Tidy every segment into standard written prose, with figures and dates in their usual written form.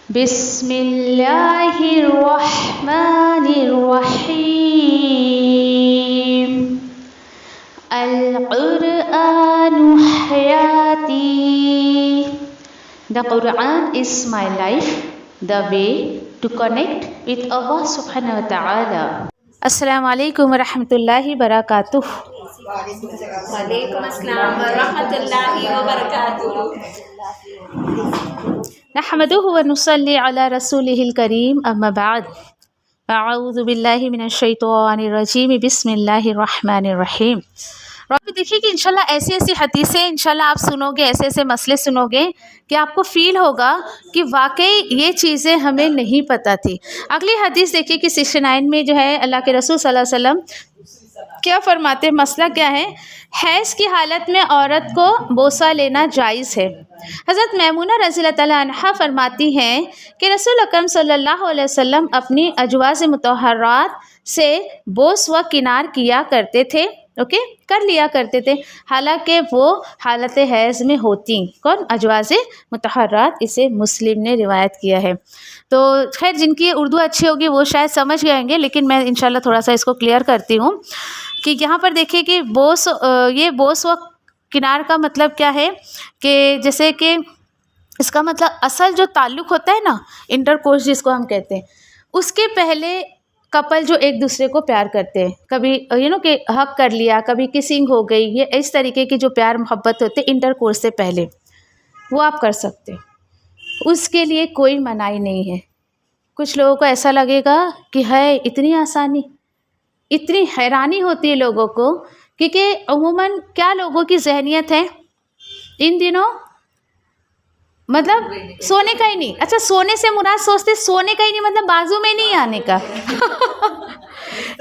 بسم اللہ الرحمن الرحیم القرآن حیاتی. The Quran is my life, the way to connect with Allah subhanahu wa ta'ala. السلام علیکم ورحمۃ اللہ وبرکاتہ. وعلیکم السلام ورحمۃ اللہ وبرکاتہ. نحمده ونصلي على رسوله الكريم اما بعد. اعوذ باللہ من الشیطان الرجیم. بسم اللہ الرحمن الرحیم. اور دیکھیے کہ انشاءاللہ ایسی ایسی حدیثیں انشاءاللہ آپ سنو گے، ایسے ایسے مسئلے سنو گے کہ آپ کو فیل ہوگا کہ واقعی یہ چیزیں ہمیں نہیں پتہ تھی. اگلی حدیث دیکھیے کہ 69 میں جو ہے اللہ کے رسول صلی اللہ علیہ وسلم کیا فرماتے ہیں، مسئلہ کیا ہے؟ حیض کی حالت میں عورت کو بوسہ لینا جائز ہے. حضرت میمونہ رضی اللہ تعالیٰ عنہا فرماتی ہیں کہ رسول اکرم صلی اللہ علیہ وسلم اپنی ازواج مطہرات سے بوس و کنار کیا کرتے تھے، کر لیا کرتے تھے، حالانکہ وہ حالت حیض میں ہوتی. کون؟ ازواج مطہرات. اسے مسلم نے روایت کیا ہے. تو خیر جن کی اردو اچھی ہوگی وہ شاید سمجھ گئے گے، لیکن میں انشاءاللہ تھوڑا سا اس کو کلیئر کرتی ہوں کہ یہاں پر دیکھیں کہ یہ بوس و کنار کا مطلب کیا ہے کہ جیسے کہ اس کا مطلب اصل جو تعلق ہوتا ہے نا، انٹر کورس جس کو ہم کہتے ہیں، اس کے پہلے کپل جو ایک دوسرے کو پیار کرتے ہیں، کبھی کہ حق کر لیا، کبھی کسنگ ہو گئی، یہ اس طریقے کی جو پیار محبت ہوتے انٹر کورس سے پہلے، وہ آپ کر سکتے. اس کے لیے کوئی منائی نہیں ہے. کچھ لوگوں کو ایسا لگے گا کہ ہے اتنی آسانی، اتنی حیرانی ہوتی ہے لوگوں کو، کیونکہ عموماً کیا لوگوں کی ذہنیت ہے ان دنوں، مطلب سونے کا ہی نہیں. اچھا سونے سے مراد سوچتے سونے کا ہی نہیں، مطلب بازو میں نہیں آنے کا.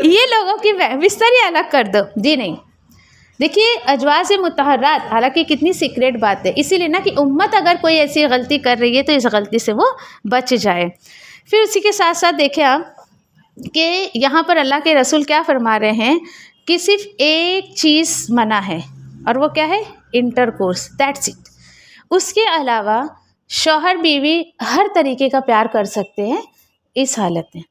یہ لوگوں کی بستر ہی الگ کر دو. جی نہیں. دیکھیے ازواج مطہرات، حالانکہ کتنی سیکریٹ بات ہے، اسی لیے نا کہ امت اگر کوئی ایسی غلطی کر رہی ہے تو اس غلطی سے وہ بچ جائے. پھر اسی کے ساتھ ساتھ دیکھیں آپ کہ یہاں پر اللہ کے رسول کیا فرما رہے ہیں کہ صرف ایک چیز منع ہے، اور وہ کیا ہے؟ Inter course. That's it. اس کے علاوہ شوہر بیوی ہر طریقے کا پیار کر سکتے ہیں اس حالت میں.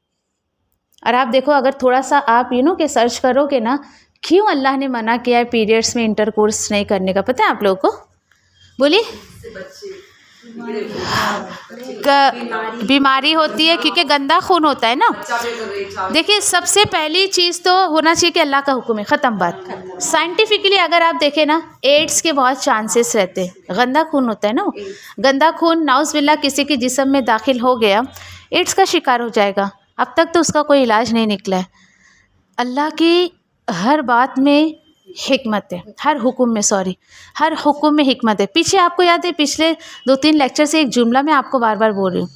اور آپ دیکھو اگر تھوڑا سا آپ کہ سرچ کرو گے نا، کیوں اللہ نے منع کیا ہے پیریڈس میں انٹر کورس نہیں کرنے کا، پتہ ہے آپ لوگوں کو؟ بولیے. بیماری ہوتی ہے کیونکہ گندا خون ہوتا ہے نا. دیکھیے سب سے پہلی چیز تو ہونا چاہیے کہ اللہ کا حکم ہے، ختم بات. سائنٹیفکلی اگر آپ دیکھیں نا، ایڈس کے بہت چانسز رہتے ہیں. گندا خون ہوتا ہے نا، گندا خون نعوذ باللہ کسی کے جسم میں داخل ہو گیا، ایڈس کا شکار ہو جائے گا. اب تک تو اس کا کوئی علاج نہیں نکلا ہے. اللہ کی ہر بات میں حکمت ہے، ہر حکم میں حکمت ہے. پیچھے آپ کو یاد ہے پچھلے 2-3 لیکچر سے ایک جملہ میں آپ کو بار بار بول رہی ہوں،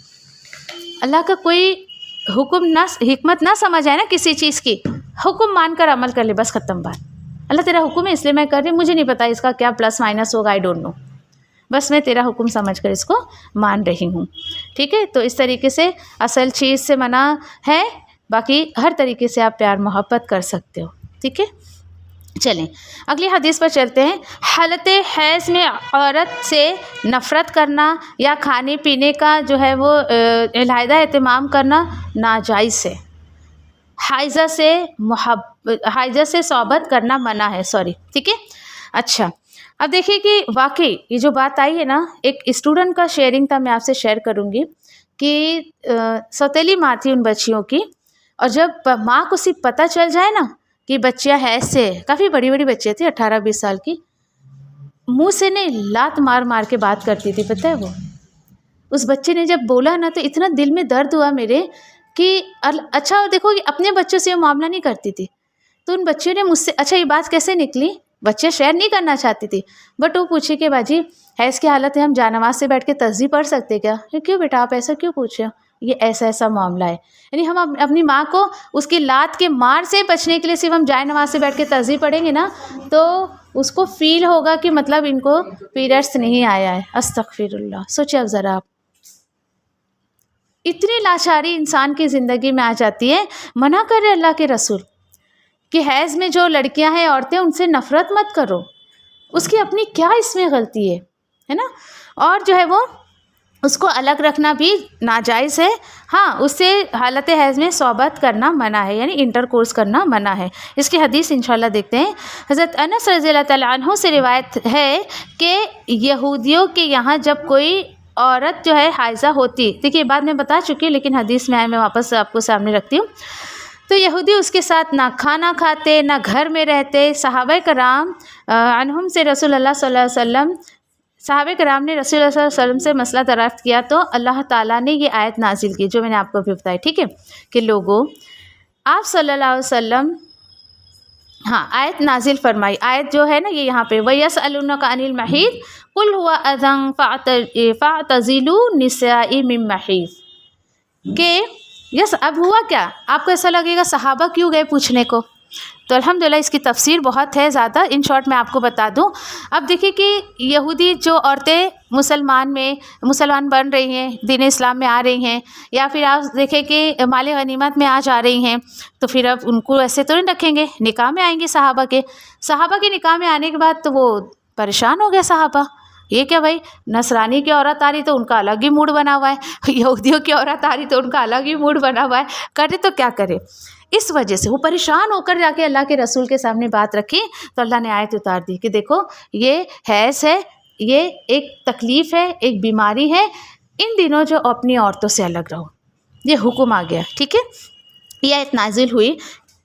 اللہ کا کوئی حکم نہ حکمت نہ سمجھ آئے نا کسی چیز کی، حکم مان کر عمل کر لے، بس ختم بات. اللہ تیرا حکم ہے اس لیے میں کر رہی ہوں، مجھے نہیں پتا اس کا کیا پلس مائنس ہوگا، آئی ڈونٹ نو، بس میں تیرا حکم سمجھ کر اس کو مان رہی ہوں. ٹھیک ہے؟ تو اس طریقے سے اصل چیز سے منع ہے، باقی ہر طریقے سے آپ پیار محبت کر سکتے ہو. ٹھیک ہے؟ چلیں اگلی حدیث پر چلتے ہیں. حالت حیض میں عورت سے نفرت کرنا یا کھانے پینے کا جو ہے وہ علیحدہ اہتمام کرنا ناجائز ہے. حائضہ سے صحبت کرنا منع ہے. ٹھیک ہے؟ اچھا اب دیکھیے کہ واقعی یہ جو بات آئی ہے نا، ایک اسٹوڈنٹ کا شیئرنگ تھا، میں آپ سے شیئر کروں گی کہ سوتیلی ماں تھی ان بچیوں کی، اور جب ماں کو صرف پتہ چل جائے نا کہ بچیاں حیض سے، کافی بڑی بڑی بچیاں تھیں 18-20 سال کی، منہ سے نہیں لات مار مار کے بات کرتی تھی. پتہ ہے وہ اس بچے نے جب بولا نا تو اتنا دل میں درد ہوا میرے کہ اچھا دیکھو کہ اپنے بچوں سے یہ معاملہ نہیں کرتی تھی. تو ان بچیوں نے مجھ سے، اچھا یہ بات کیسے نکلی، بچے شیئر نہیں کرنا چاہتی تھی، بٹ وہ پوچھے کہ باجی حیض کی حالت ہے، ہم جانماز سے بیٹھ کے تسبیح پڑھ سکتے کیا؟ کیوں بیٹا آپ ایسا کیوں پوچھ رہے ہو؟ یہ ایسا معاملہ ہے. یعنی ہم اپنی ماں کو اس کی لات کے مار سے بچنے کے لیے صرف ہم جائے نماز سے بیٹھ کے تسبیح پڑھیں گے نا، تو اس کو فیل ہوگا کہ مطلب ان کو پیریڈس نہیں آیا ہے. استغفر اللہ. سوچے اب ذرا آپ، اتنی لاچاری انسان کی زندگی میں آ جاتی ہے. منع کر رہے اللہ کے رسول کہ حیض میں جو لڑکیاں ہیں، عورتیں، ان سے نفرت مت کرو. اس کی اپنی کیا اس میں غلطی ہے نا؟ اور جو ہے وہ اس کو الگ رکھنا بھی ناجائز ہے. ہاں اس سے حالت حیض میں صحبت کرنا منع ہے، یعنی انٹر کورس کرنا منع ہے. اس کی حدیث انشاءاللہ دیکھتے ہیں. حضرت انس رضی اللہ تعالیٰ عنہ سے روایت ہے کہ یہودیوں کے یہاں جب کوئی عورت جو ہے حائضہ ہوتی، دیکھیے بعد میں بتا چکی لیکن حدیث میں میں واپس آپ کو سامنے رکھتی ہوں، تو یہودی اس کے ساتھ نہ کھانا کھاتے نہ گھر میں رہتے. صحابہ کرام عنہم سے رسول اللہ صلی اللہ علیہ وسلم صحابہ کرام نے رسول اللہ صلی اللہ علیہ وسلم سے مسئلہ دریافت کیا تو اللہ تعالیٰ نے یہ آیت نازل کی جو میں نے آپ کو بھی بتائی. ٹھیک ہے کہ لوگوں آپ صلی اللہ علیہ وسلم آیت نازل فرمائی. آیت جو ہے نا یہ یہاں پہ وَيَسْأَلُونَكَ عَنِ الْمَحِيضِ قُلْ هُوَ أَذًى فَاعْتَزِلُوا النِّسَاءَ مِن مَحِيضٍ کہ یس اب ہوا کیا. آپ کو ایسا لگے گا صحابہ کیوں گئے پوچھنے کو، تو الحمدللہ اس کی تفسیر بہت ہے زیادہ، ان شارٹ میں آپ کو بتا دوں. اب دیکھیے کہ یہودی جو عورتیں مسلمان بن رہی ہیں، دین اسلام میں آ رہی ہیں، یا پھر آپ دیکھیں کہ مال غنیمت میں آ جا رہی ہیں، تو پھر اب ان کو ایسے تو نہیں رکھیں گے. نکاح میں آئیں گے صحابہ کے نکاح میں آنے کے بعد تو وہ پریشان ہو گئے صحابہ. یہ کیا بھائی، نصرانی کی عورت آ رہی تو ان کا الگ ہی موڈ بنا ہوا ہے، یہودیوں کی عورت آ رہی تو ان کا الگ ہی موڈ بنا ہوا ہے، کرے تو کیا کرے. اس وجہ سے وہ پریشان ہو کر جا کے اللہ کے رسول کے سامنے بات رکھی تو اللہ نے آیت اتار دی کہ دیکھو یہ حیض ہے، یہ ایک تکلیف ہے، ایک بیماری ہے، ان دنوں جو اپنی عورتوں سے الگ رہو. یہ حکم آ گیا. ٹھیک ہے، یہ آیت نازل ہوئی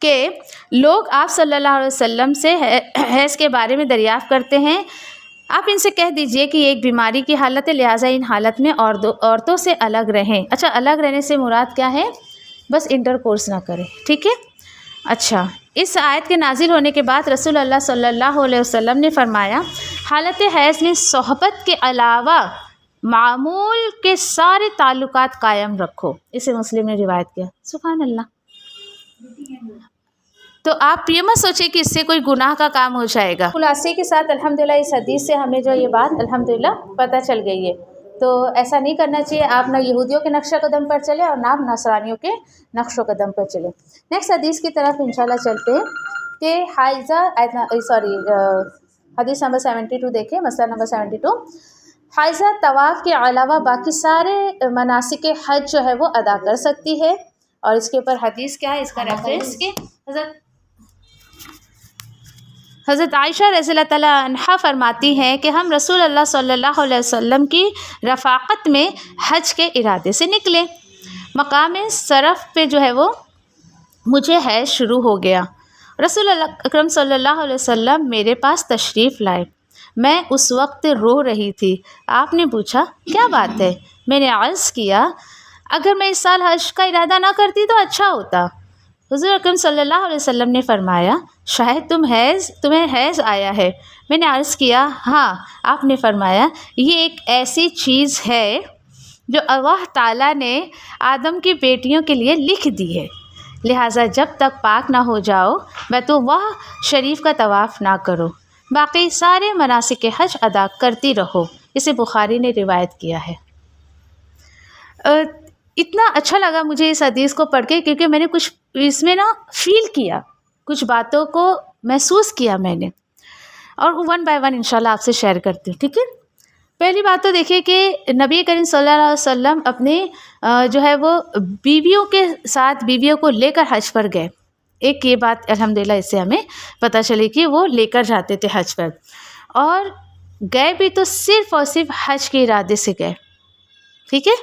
کہ لوگ آپ صلی اللہ علیہ وسلم سے حیض کے بارے میں دریافت کرتے ہیں، آپ ان سے کہہ دیجئے کہ یہ ایک بیماری کی حالت ہے، لہٰذا ان حالت میں عورتوں سے الگ رہیں. اچھا، الگ رہنے سے مراد کیا ہے؟ بس انٹر کورس نہ کریں. ٹھیک ہے. اچھا، اس آیت کے نازل ہونے کے بعد رسول اللہ صلی اللہ علیہ وسلم نے فرمایا حالت حیض میں صحبت کے علاوہ معمول کے سارے تعلقات قائم رکھو. اسے مسلم نے روایت کیا. سبحان اللہ. تو آپ یہ مت سوچیں کہ اس سے کوئی گناہ کا کام ہو جائے گا. خلاصے کے ساتھ الحمدللہ اس حدیث سے ہمیں جو یہ بات الحمدللہ پتہ چل گئی ہے. تو ایسا نہیں کرنا چاہیے، آپ نہ یہودیوں کے نقش قدم پر چلیں اور نہ نصرانیوں کے نقش و قدم پر چلیں. نیکسٹ حدیث کی طرف انشاءاللہ چلتے ہیں کہ حدیث نمبر 72 دیکھیں، مسئلہ نمبر 72. حائضہ طواف کے علاوہ باقی سارے مناسک حج جو ہے وہ ادا کر سکتی ہے. اور اس کے اوپر حدیث کیا ہے، اس کا ریفرنس کہ حضرت عائشہ رضی اللہ تعالیٰ عنہا فرماتی ہیں کہ ہم رسول اللہ صلی اللہ علیہ وسلم کی رفاقت میں حج کے ارادے سے نکلے. مقام صرف پہ جو ہے وہ مجھے حیض شروع ہو گیا. رسول اللہ اکرم صلی اللہ علیہ وسلم میرے پاس تشریف لائے. میں اس وقت رو رہی تھی. آپ نے پوچھا کیا بات ہے؟ میں نے عرض کیا اگر میں اس سال حج کا ارادہ نہ کرتی تو اچھا ہوتا. حضور اکرم صلی اللہ علیہ وسلم نے فرمایا شاید تمہیں حیض آیا ہے. میں نے عرض کیا ہاں. آپ نے فرمایا یہ ایک ایسی چیز ہے جو اللہ تعالیٰ نے آدم کی بیٹیوں کے لیے لکھ دی ہے، لہٰذا جب تک پاک نہ ہو جاؤ بیت اللہ شریف کا طواف نہ کرو، باقی سارے مناسک حج ادا کرتی رہو. اسے بخاری نے روایت کیا ہے. اتنا اچھا لگا مجھے اس حدیث کو پڑھ کے کیونکہ میں نے کچھ اس میں نا فیل کیا، کچھ باتوں کو محسوس کیا میں نے، اور ون بائی ون انشاءاللہ آپ سے شیئر کرتی ہوں. ٹھیک ہے. پہلی بات تو دیکھیے کہ نبی کریم صلی اللہ علیہ وسلم اپنے جو ہے وہ بیویوں کو لے کر حج پر گئے. ایک یہ بات الحمدللہ اس سے ہمیں پتہ چلی کہ وہ لے کر جاتے تھے حج پر، اور گئے بھی تو صرف اور صرف حج کے ارادے سے گئے. ٹھیک ہے.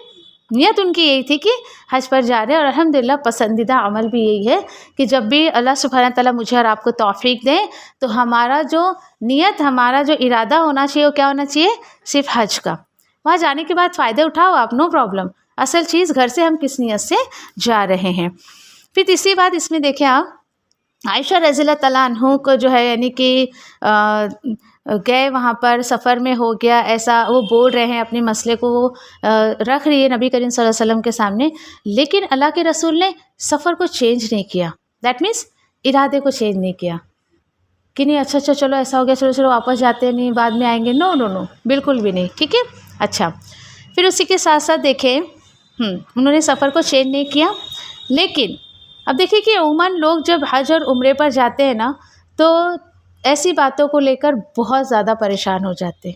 نیت ان کی یہی تھی کہ حج پر جا رہے ہیں، اور الحمدللہ پسندیدہ عمل بھی یہی ہے کہ جب بھی اللہ سبحانہ تعالیٰ مجھے اور آپ کو توفیق دیں تو ہمارا جو نیت، ہمارا جو ارادہ ہونا چاہیے وہ کیا ہونا چاہیے؟ صرف حج کا. وہاں جانے کے بعد فائدے اٹھاؤ آپ، نو پرابلم. اصل چیز گھر سے ہم کس نیت سے جا رہے ہیں. پھر تیسری بات اس میں دیکھیں آپ، عائشہ رضی اللہ تعالیٰ عنہ کو جو ہے یعنی کہ گئے وہاں پر، سفر میں ہو گیا ایسا، وہ بول رہے ہیں اپنے مسئلے کو، وہ رکھ رہی ہے نبی کریم صلی اللہ علیہ وسلم کے سامنے، لیکن اللہ کے رسول نے سفر کو چینج نہیں کیا. دیٹ مینس ارادے کو چینج نہیں کیا کہ نہیں اچھا چلو ایسا ہو گیا، چلو واپس جاتے ہیں، نہیں بعد میں آئیں گے. نو بالکل بھی نہیں. ٹھیک ہے. اچھا، پھر اسی کے ساتھ ساتھ دیکھیں انہوں نے سفر کو چینج نہیں کیا. لیکن اب دیکھیں کہ عموماً لوگ جب حج اور عمرے پر جاتے ہیں نا تو ایسی باتوں کو لے کر بہت زیادہ پریشان ہو جاتے ہیں.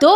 2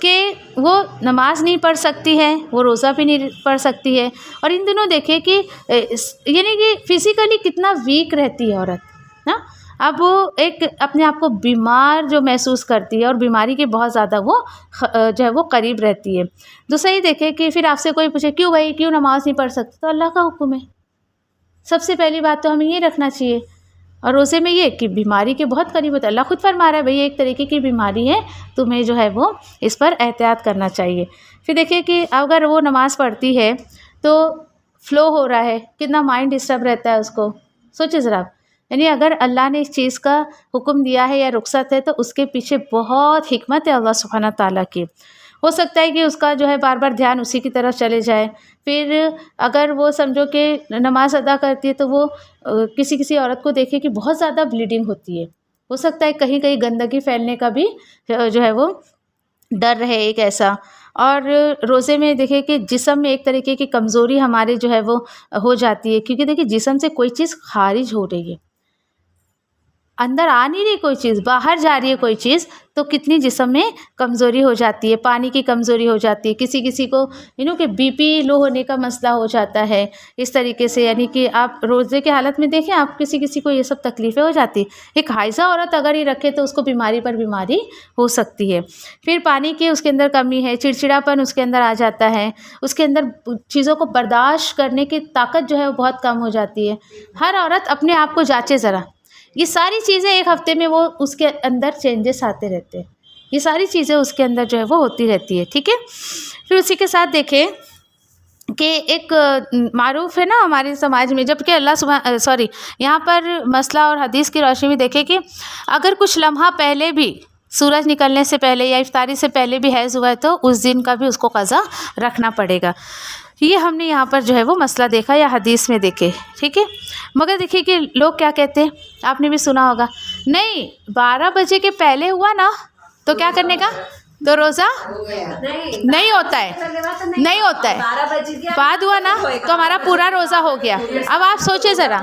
کہ وہ نماز نہیں پڑھ سکتی ہے, وہ روزہ بھی نہیں پڑھ سکتی ہے, اور ان دنوں دیکھیں کہ یعنی کہ فزیکلی کتنا ویک رہتی ہے عورت نا. اب وہ ایک اپنے آپ کو بیمار جو محسوس کرتی ہے اور بیماری کی بہت زیادہ وہ جو ہے وہ قریب رہتی ہے. دوسرا یہ دیکھیں کہ پھر آپ سے کوئی پوچھے کیوں بھائی کیوں نماز نہیں پڑھ سکتی, تو اللہ کا حکم ہے. سب سے پہلی بات تو ہمیں یہ رکھنا چاہیے. اور روزے میں یہ کہ بیماری کے بہت قریب ہوتا ہے, اللہ خود فرما رہا ہے بھئی ایک طریقے کی بیماری ہے, تمہیں جو ہے وہ اس پر احتیاط کرنا چاہیے. پھر دیکھیں کہ اگر وہ نماز پڑھتی ہے تو فلو ہو رہا ہے, کتنا مائنڈ ڈسٹرب رہتا ہے اس کو. سوچے ذرا, یعنی اگر اللہ نے اس چیز کا حکم دیا ہے یا رخصت ہے تو اس کے پیچھے بہت حکمت ہے اللہ سبحانہ تعالیٰ کی. ہو سکتا ہے کہ اس کا جو ہے بار بار دھیان اسی کی طرف چلے جائے. پھر اگر وہ سمجھو کہ نماز ادا کرتی ہے تو وہ کسی عورت کو دیکھے کہ بہت زیادہ بلیڈنگ ہوتی ہے, ہو سکتا ہے کہیں کہیں گندگی پھیلنے کا بھی جو ہے وہ ڈر رہے ایک ایسا. اور روزے میں دیکھیں کہ جسم میں ایک طریقے کی کمزوری ہمارے جو ہے وہ ہو جاتی ہے, کیونکہ دیکھیں جسم سے کوئی چیز خارج ہو رہی ہے, اندر آ نہیں رہی کوئی چیز, باہر جا رہی ہے کوئی چیز, تو کتنی جسم میں کمزوری ہو جاتی ہے, پانی کی کمزوری ہو جاتی ہے. کسی کو کہ بی پی لو ہونے کا مسئلہ ہو جاتا ہے اس طریقے سے. یعنی کہ آپ روزے کے حالت میں دیکھیں آپ کسی کو یہ سب تکلیفیں ہو جاتی ہے. ایک حائضہ عورت اگر یہ رکھے تو اس کو بیماری پر بیماری ہو سکتی ہے. پھر پانی کی اس کے اندر کمی ہے, چڑچڑاپن اس کے اندر آ جاتا ہے, اس کے اندر چیزوں کو برداشت کرنے کی طاقت جو ہے وہ بہت کم ہو جاتی ہے. ہر عورت اپنے آپ کو جانچے ذرا, یہ ساری چیزیں ایک ہفتے میں وہ اس کے اندر چینجز آتے رہتے ہیں, یہ ساری چیزیں اس کے اندر جو ہے وہ ہوتی رہتی ہے. ٹھیک ہے. پھر اسی کے ساتھ دیکھیں کہ ایک معروف ہے نا ہمارے سماج میں, جب کہ یہاں پر مسئلہ اور حدیث کی روشنی میں دیکھیں کہ اگر کچھ لمحہ پہلے بھی سورج نکلنے سے پہلے یا افطاری سے پہلے بھی حیض ہوا ہے تو اس دن کا بھی اس کو قضا رکھنا پڑے گا. یہ ہم نے یہاں پر جو ہے وہ مسئلہ دیکھا یا حدیث میں دیکھے. ٹھیک ہے. مگر دیکھیے کہ لوگ کیا کہتے ہیں, آپ نے بھی سنا ہوگا, نہیں 12 بجے کے پہلے ہوا نا تو کیا کرنے کا, تو روزہ نہیں ہوتا ہے, نہیں ہوتا ہے, بعد ہوا نا تو ہمارا پورا روزہ ہو گیا. اب آپ سوچیں ذرا,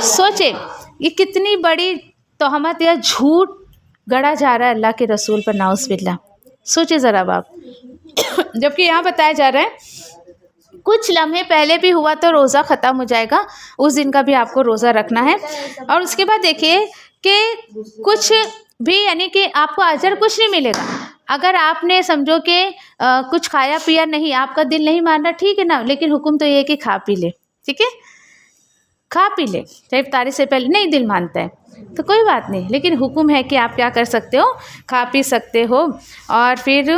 سوچیں یہ کتنی بڑی تہمت یا جھوٹ گڑا جا رہا ہے اللہ کے رسول پر, نعوذ باللہ. سوچیں ذرا اب آپ, جبکہ یہاں بتایا جا رہا ہے کچھ لمحے پہلے بھی ہوا تو روزہ ختم ہو جائے گا, اس دن کا بھی آپ کو روزہ رکھنا ہے. اور اس کے بعد دیکھیے کہ کچھ بھی یعنی کہ آپ کو اجر کچھ نہیں ملے گا. اگر آپ نے سمجھو کہ کچھ کھایا پیا نہیں, آپ کا دل نہیں مان رہا, ٹھیک ہے نا, لیکن حکم تو یہ ہے کہ کھا پی لے. ٹھیک ہے, کھا پی لے, چاہے افطاری سے پہلے نہیں دل مانتا ہے تو کوئی بات نہیں, لیکن حکم ہے کہ آپ کیا کر سکتے ہو, کھا پی سکتے ہو. اور پھر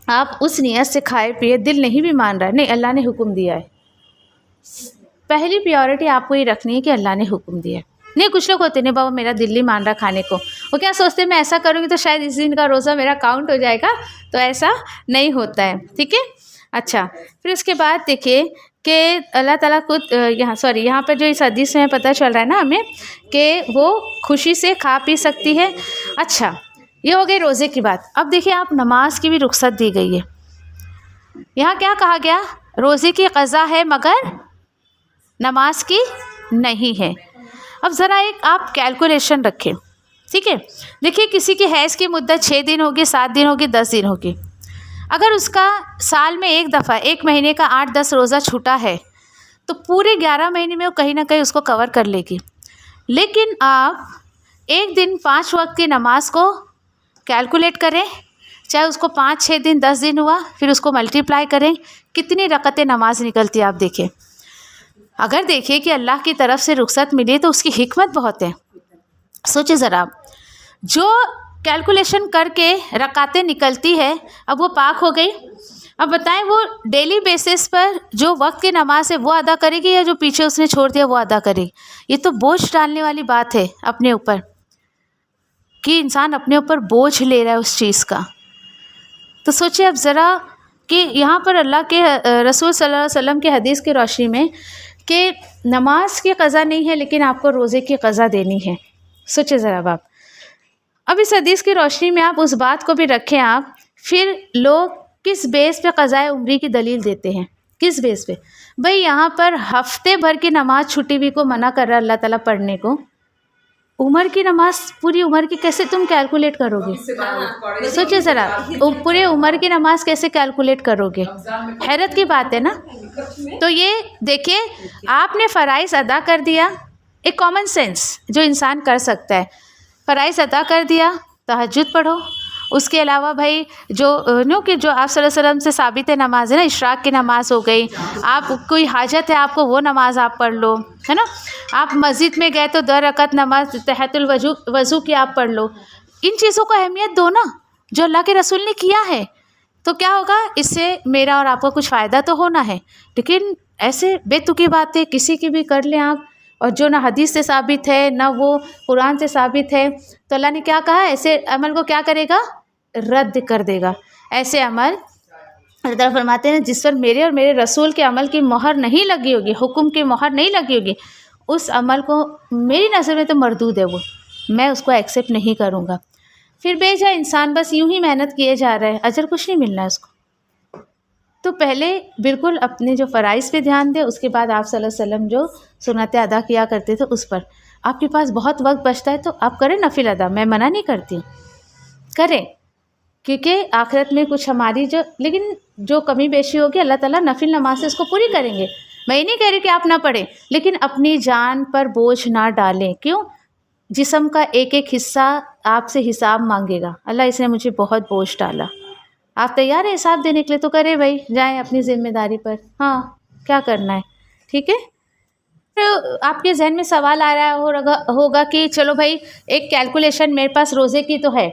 آپ اس نیت سے کھائے پیے, دل نہیں بھی مان رہا ہے, نہیں اللہ نے حکم دیا ہے. پہلی پیورٹی آپ کو یہ رکھنی ہے کہ اللہ نے حکم دیا ہے. نہیں کچھ لوگ ہوتے نہیں بابا میرا دل نہیں مان رہا کھانے کو, وہ کیا سوچتے ہیں میں ایسا کروں گی تو شاید اس دن کا روزہ میرا کاؤنٹ ہو جائے گا, تو ایسا نہیں ہوتا ہے. ٹھیک ہے. اچھا, پھر اس کے بعد دیکھیے کہ اللہ تعالیٰ خود یہاں پر جو اس حدیث میں پتہ چل رہا ہے نا ہمیں کہ وہ خوشی سے کھا پی سکتی ہے. اچھا, یہ ہو گئی روزے کی بات. اب دیکھیے آپ نماز کی بھی رخصت دی گئی ہے. یہاں کیا کہا گیا, روزے کی قضا ہے مگر نماز کی نہیں ہے. اب ذرا ایک آپ کیلکولیشن رکھیں. ٹھیک ہے. دیکھیے کسی کی حیض کی مدت 6 دن ہوگی, 7 دن ہوگی, 10 دن ہوگی. اگر اس کا سال میں ایک دفعہ 1 مہینے کا 8-10 روزہ چھوٹا ہے تو پورے 11 مہینے میں وہ کہیں نہ کہیں اس کو کور کر لے گی. لیکن آپ ایک دن 5 وقت کی نماز کو کیلکولیٹ کریں, چاہے اس کو 5-6 دن 10 دن ہوا, پھر اس کو ملٹیپلائی کریں, کتنی رکعتیں نماز نکلتی ہے آپ دیکھیں. اگر دیکھیں کہ اللہ کی طرف سے رخصت ملی تو اس کی حکمت بہت ہے. سوچیں ذرا, جو کیلکولیشن کر کے رکعتیں نکلتی ہے اب وہ پاک ہو گئی. اب بتائیں وہ ڈیلی بیسس پر جو وقت کی نماز ہے وہ ادا کرے گی یا جو پیچھے اس نے چھوڑ دیا وہ ادا کرے گی. یہ تو بوجھ ڈالنے والی بات ہے اپنے اوپر, کہ انسان اپنے اوپر بوجھ لے رہا ہے اس چیز کا. تو سوچیں اب ذرا کہ یہاں پر اللہ کے رسول صلی اللہ علیہ وسلم کے حدیث کی روشنی میں کہ نماز کی قضا نہیں ہے لیکن آپ کو روزے کی قضا دینی ہے. سوچیں ذرا آپ. اب اس حدیث کی روشنی میں آپ اس بات کو بھی رکھیں آپ, پھر لوگ کس بیس پہ قضائے عمری کی دلیل دیتے ہیں, کس بیس پہ. بھئی یہاں پر ہفتے بھر کی نماز چھٹی ہوئی کو منع کر رہا ہے اللہ تعالیٰ پڑھنے کو, عمر کی نماز پوری عمر کی کیسے تم کیلکولیٹ کرو گے؟ سوچے ذرا، پورے عمر کی نماز کیسے کیلکولیٹ کرو گے؟ حیرت کی بات ہے نا. تو یہ دیکھیے آپ نے فرائض ادا کر دیا، ایک کامن سینس جو انسان کر سکتا ہے، فرائض ادا کر دیا، تہجد پڑھو. اس کے علاوہ بھائی جو کہ جو آپ صلی اللہ علیہ وسلم سے ثابت ہے نماز ہے نا، اشراق کی نماز ہو گئی. آپ کوئی حاجت ہے آپ کو، وہ نماز آپ پڑھ لو، ہے نا. آپ مسجد میں گئے تو 2 رکعت نماز تحت الوضو کی آپ پڑھ لو. ان چیزوں کو اہمیت دو نا جو اللہ کے رسول نے کیا ہے. تو کیا ہوگا اس سے میرا اور آپ کو کچھ فائدہ تو ہونا ہے. لیکن ایسے بے تکی باتیں کسی کی بھی کر لیں آپ، اور جو نہ حدیث سے ثابت ہے نہ وہ قرآن سے ثابت ہے، تو اللہ نے کیا کہا؟ ایسے عمل کو کیا کرے گا؟ رد کر دے گا. ایسے عمل اللہ تعالیٰ فرماتے ہیں جس پر میرے اور میرے رسول کے عمل کی مہر نہیں لگی ہوگی، حکم کی مہر نہیں لگی ہوگی، اس عمل کو میری نظر میں تو مردود ہے، وہ میں اس کو ایکسیپٹ نہیں کروں گا. پھر بے جا انسان بس یوں ہی محنت کیے جا رہا ہے، اجر کچھ نہیں ملنا ہے اس کو. تو پہلے بالکل اپنے جو فرائض پہ دھیان دیں، اس کے بعد آپ صلی اللہ علیہ وسلم جو سنتیں ادا کیا کرتے تھے اس پر. آپ کے پاس بہت وقت بچتا ہے تو آپ کریں نفل ادا، میں منع نہیں کرتی، کریں، کیونکہ آخرت میں کچھ ہماری لیکن جو کمی بیشی ہوگی اللہ تعالیٰ نفل نماز سے اس کو پوری کریں گے. میں یہ نہیں کہہ رہی کہ آپ نہ پڑھیں، لیکن اپنی جان پر بوجھ نہ ڈالیں. کیوں؟ جسم کا ایک ایک حصہ آپ سے حساب مانگے گا. اللہ اس نے مجھے بہت بوجھ ڈالا، آپ تیار ہیں حساب دینے کے لیے؟ تو کرے بھائی، جائیں اپنی ذمہ داری پر. ہاں کیا کرنا ہے، ٹھیک ہے. پھر آپ کے ذہن میں سوال آ رہا ہوگا کہ چلو بھائی ایک کیلکولیشن میرے پاس روزے کی تو ہے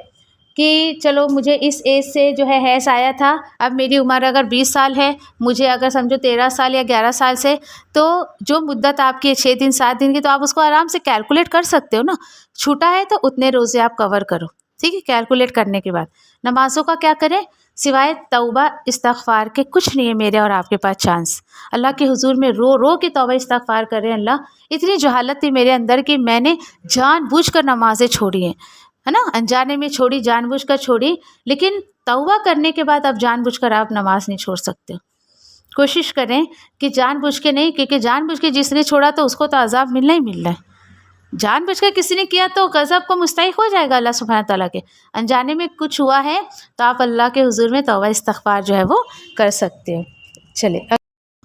کہ چلو مجھے اس ایج سے جو ہے حیض آیا تھا، اب میری عمر اگر 20 سال ہے، مجھے اگر سمجھو 13 سال یا 11 سال سے، تو جو مدت آپ کی 6 دن 7 دن کی، تو آپ اس کو آرام سے کیلکولیٹ کر سکتے ہو نا. چھوٹا ہے تو اتنے روزے آپ کور کرو، ٹھیک ہے. کیلکولیٹ کرنے کے بعد نمازوں کا کیا کریں؟ سوائے توبہ استغفار کے کچھ نہیں ہے میرے اور آپ کے پاس چانس. اللہ کے حضور میں رو رو کے توبہ استغفار کریں. اللہ اتنی جہالت تھی میرے اندر کہ میں نے جان بوجھ کر نمازیں چھوڑی ہیں، ہے نا، انجانے میں چھوڑی، جان بوجھ کر چھوڑی. لیکن توبہ کرنے کے بعد اب جان بوجھ کر آپ نماز نہیں چھوڑ سکتے. کوشش کریں کہ جان بوجھ کے نہیں، کیونکہ جان بوجھ کے جس نے چھوڑا تو اس کو تو عذاب ملنا ہی ملنا ہے. جان بوجھ کر کسی نے کیا تو غضب کو مستحق ہو جائے گا اللہ سبحانہ تعالیٰ کے. انجانے میں کچھ ہوا ہے تو آپ اللہ کے حضور میں توبہ استغفار جو ہے وہ کر سکتے ہیں. چلے،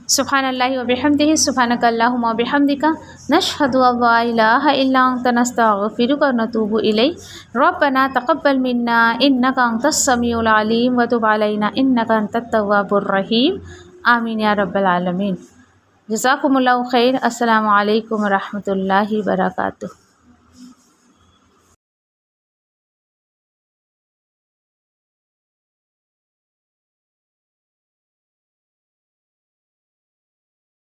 سبحان اللہ و بحمدہ، سبحانک اللہم و بحمدک، نشہد ان لا الہ الا انت، نستغفرک و نتوب الیک. ربنا تقبل منا انک انت السمیع العلیم وتب علینا انک انت التواب الرحیم. آمین یا رب العالمین. جزاکم اللہ خیر. السلام علیکم و رحمۃ اللہ وبرکاتہ.